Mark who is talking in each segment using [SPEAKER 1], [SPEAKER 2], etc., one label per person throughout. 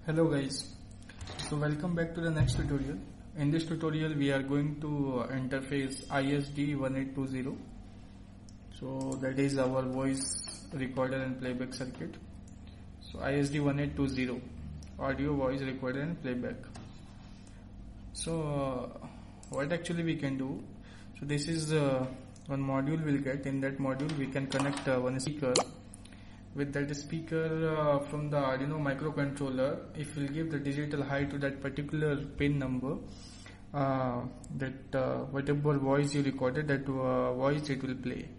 [SPEAKER 1] Hello guys, so welcome back to the next tutorial. In this tutorial we are going to interface ISD1820. So that is our voice recorder and playback circuit. So ISD1820, audio, voice recorder and playback. So what actually we can do, so this is one module we'll get. In that module we can connect one speaker. With that speaker from the Arduino microcontroller, if we'll give the digital high to that particular pin number, whatever voice you recorded, that voice it will play.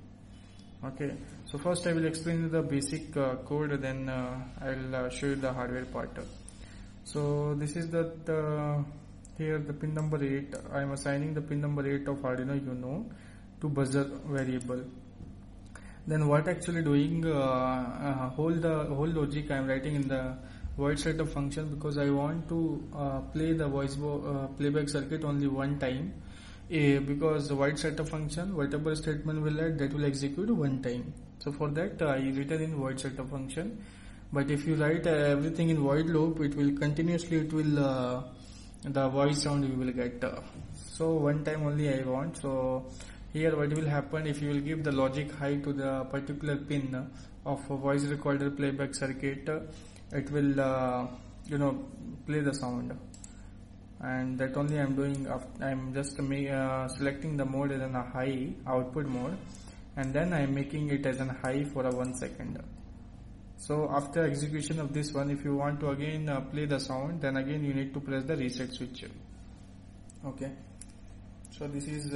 [SPEAKER 1] Okay, so first I will explain the basic code, then I'll show you the hardware part. So this is here the pin number 8. I am assigning the pin number 8 of Arduino Uno to buzzer variable. Then what actually doing, whole logic I am writing in the void setup function, because I want to play the voice playback circuit only one time, because the void setup function, whatever statement will add, that will execute one time. So for that I written in void setup function. But if you write everything in void loop, it will continuously, it will the voice sound you will get. So one time only I want. So here what will happen, if you will give the logic high to the particular pin of a voice recorder playback circuit, it will play the sound. And that only I am doing. I am just selecting the mode as a high output mode, and then I am making it as a high for a 1 second. So after execution of this one, if you want to again play the sound, then again you need to press the reset switch. Okay, so this is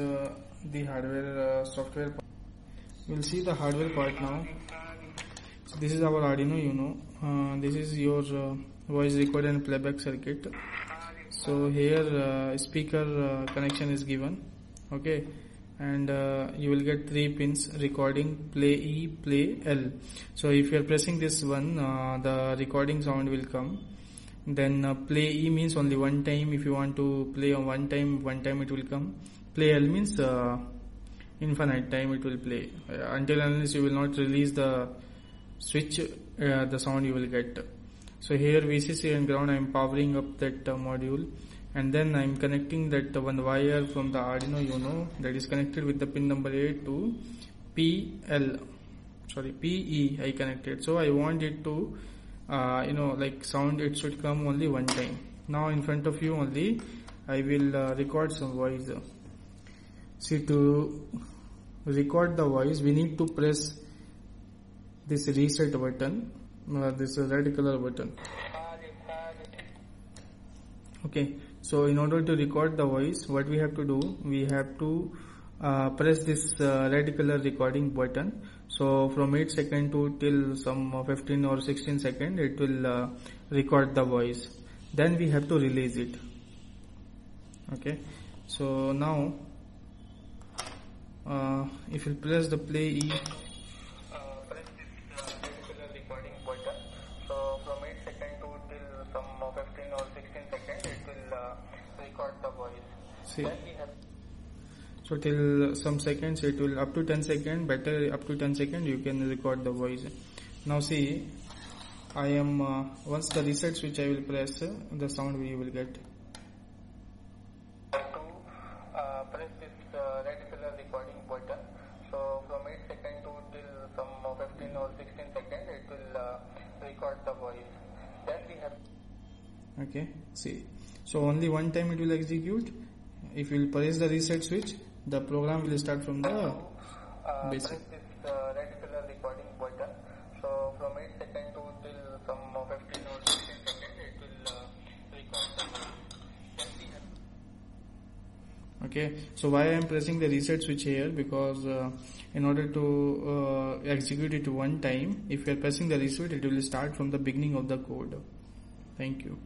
[SPEAKER 1] the hardware software part. We'll see the hardware part now. So this is our Arduino Uno. This is your voice recorder and playback circuit. So here speaker connection is given. Okay, and you will get 3 pins: recording, play E, play L. So if you are pressing this one, the recording sound will come. Then play E means only one time. If you want to play on one time it will come. Play L means infinite time it will play, until unless you will not release the switch, the sound you will get. So here VCC and ground I am powering up that module, and then I am connecting that one wire from the Arduino Uno that is connected with the pin number 8 to PE I connected. So I want it to like sound, it should come only one time. Now in front of you only I will record some voice. See, to record the voice we need to press this reset button, this red color button. Okay, so in order to record the voice, what we have to do, we have to press this red color recording button. So from 8 seconds to till some 15 or 16 seconds it will record the voice. Then we have to release it. Okay, so now if you press the play E, press this particular recording button. So from 8 seconds to till some 15 or 16 seconds it will record the voice. See, then we have, so till some seconds it will, up to 10 seconds, better up to 10 seconds you can record the voice. Now see, I am once the reset switch I will press, the sound we will get. Press this red color recording button. So from 8 seconds to till some 15 or 16 seconds it will record the voice. Then we have, okay, see, so only one time it will execute. If you will press the reset switch, the program will start from the basic. Press this red color recording button. So from 8 seconds to till some 15 or 16 seconds it will record the voice. Okay, so why I am pressing the reset switch here, because in order to execute it one time, if you are pressing the reset, it will start from the beginning of the code. Thank you.